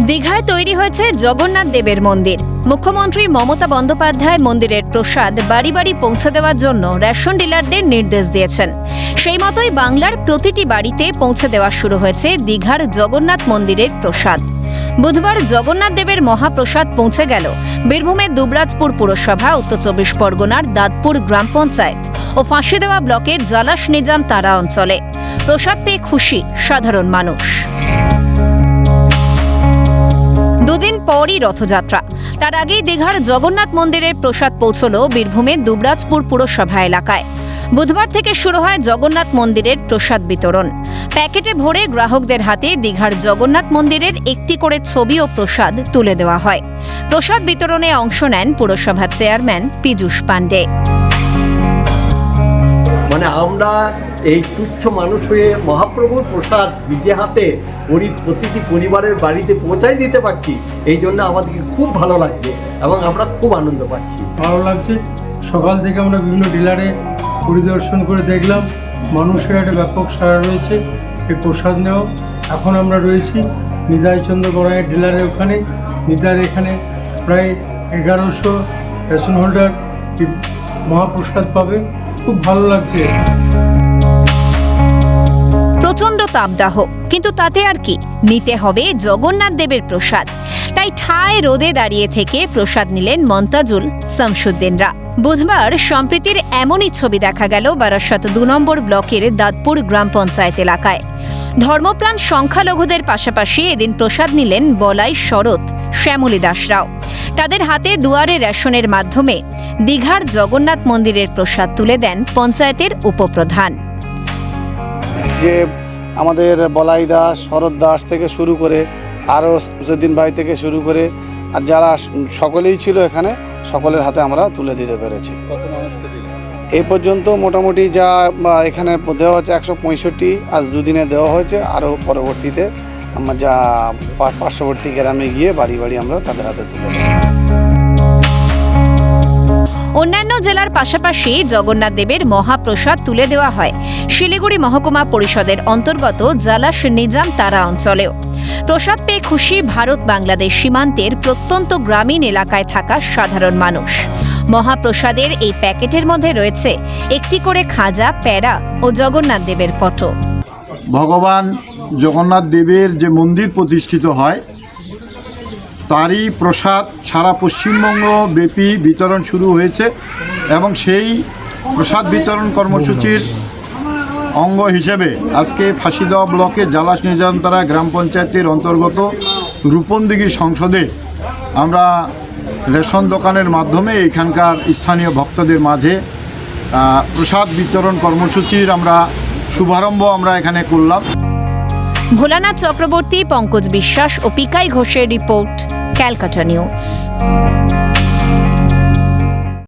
দীঘায় তৈরি হয়েছে জগন্নাথ দেবের মন্দির। মুখ্যমন্ত্রী মমতা বন্দ্যোপাধ্যায় মন্দিরের প্রসাদ বাড়ি বাড়ি পৌঁছে দেওয়ার জন্য রেশন ডিলারদের নির্দেশ দিয়েছেন। সেই মতোই বাংলার প্রতিটি বাড়িতে পৌঁছে দেওয়া শুরু হয়েছে দীঘার জগন্নাথ মন্দিরের প্রসাদ। বুধবার জগন্নাথ দেবের মহাপ্রসাদ পৌঁছে গেল বীরভূমের দুবরাজপুর পুরসভা, উত্তর চব্বিশ পরগনার দাঁতপুর গ্রাম পঞ্চায়েত ও ফাঁসিদেওয়া ব্লকের জালাশ নিজাম তারা অঞ্চলে। প্রসাদ পেয়ে খুশি সাধারণ মানুষ। দুদিন পরই রথযাত্রা, তার আগেই দীঘার জগন্নাথ মন্দিরের প্রসাদ পৌঁছল বীরভূমের দুবরাজপুর পুরসভা এলাকায়। বুধবার থেকে শুরু হয় জগন্নাথ মন্দিরের প্রসাদ বিতরণ। প্যাকেটে ভরে গ্রাহকদের হাতে দীঘার জগন্নাথ মন্দিরের একটি করে ছবি ও প্রসাদ তুলে দেওয়া হয়। প্রসাদ বিতরণে অংশ নেন পুরসভার চেয়ারম্যান পীযূষ পাণ্ডে। আমরা এই তুচ্ছ মানুষ হয়ে মহাপ্রভুর প্রসাদ নিজে হাতে প্রতিটি পরিবারের বাড়িতে পৌঁছাই দিতে পারছি, এই জন্য আমাদেরকে খুব ভালো লাগছে এবং আমরা খুব আনন্দ পাচ্ছি। ভালো লাগছে। সকাল থেকে আমরা বিভিন্ন ডিলারে পরিদর্শন করে দেখলাম মানুষের একটা ব্যাপক সাড়া রয়েছে এই প্রসাদ নেওয়া। এখন আমরা রয়েছি নিতাই চন্দ্র গড়াইয়ের ডিলারের ওখানে। নিতার এখানে প্রায় 1100 রেশন হোল্ডার মহাপ্রসাদ পাবে। খুব ভালো লাগছে। প্রচন্ড তাপদাহ, কিন্তু তাতে আর কি, নিতে হবে জগন্নাথ দেবের প্রসাদ। তাই ঠায় রোদে দাঁড়িয়ে থেকে প্রসাদ নিলেন মন্তাজুল শামসুদ্দিনরা। বুধবার সম্প্রীতির এমনই ছবি দেখা গেল বারাসাত 2 নম্বর ব্লকের দাঁতপুর গ্রাম পঞ্চায়েত এলাকায়। ধর্মপ্রাণ সংখ্যালঘুদের পাশাপাশি এদিন প্রসাদ নিলেন বলাই, শরৎ, শ্যামলী দাসরাও। তাদের হাতে দুয়ারে রেশনের মাধ্যমে দীঘার জগন্নাথ মন্দিরের প্রসাদ তুলে দেন পঞ্চায়েতের উপপ্রধান। যে আমাদের বলাই দাস, শরৎ দাস থেকে শুরু করে আরও সুজুদ্দিন ভাই থেকে শুরু করে আর যারা সকলেই ছিল এখানে, সকলের হাতে আমরা তুলে দিতে পেরেছি। এই পর্যন্ত মোটামুটি যা এখানে দেওয়া হচ্ছে 165, আজ দুদিনে দেওয়া হয়েছে। আরও পরবর্তীতে যা পার্শ্ববর্তী গ্রামে গিয়ে বাড়ি বাড়ি আমরা তাদের হাতে তুলে দেব। অন্যান্য জেলার পাশাপাশি জগন্নাথ দেবের মহাপ্রসাদ তুলে দেওয়া হয় শিলিগুড়ি মহকুমা পরিষদের অন্তর্গত জালাশ নিজাম তারা অঞ্চলেও। প্রসাদ পেয়ে খুশি ভারত বাংলাদেশ সীমান্তের প্রত্যন্ত গ্রামীণ এলাকায় থাকা সাধারণ মানুষ। মহাপ্রসাদের এই প্যাকেটের মধ্যে রয়েছে একটি করে খাজা, প্যারা ও জগন্নাথ দেবের ফটো। ভগবান জগন্নাথ দেবের যে মন্দির প্রতিষ্ঠিত হয় তারই প্রসাদ সারা পশ্চিমবঙ্গ ব্যাপী বিতরণ শুরু হয়েছে এবং সেই প্রসাদ বিতরণ কর্মসূচির অঙ্গ হিসেবে আজকে ফাঁসিদেওয়া ব্লকে জালাশ নিজামতারা গ্রাম পঞ্চায়েতের অন্তর্গত রূপনদিঘি সংসদে আমরা রেশন দোকানের মাধ্যমে এখানকার স্থানীয় ভক্তদের মাঝে প্রসাদ বিতরণ কর্মসূচির শুভারম্ভ আমরা এখানে করলাম। ভোলানাথ চক্রবর্তী, পঙ্কজ বিশ্বাস ও পিকাই ঘোষের রিপোর্ট, ক্যালকাটা নিউজ।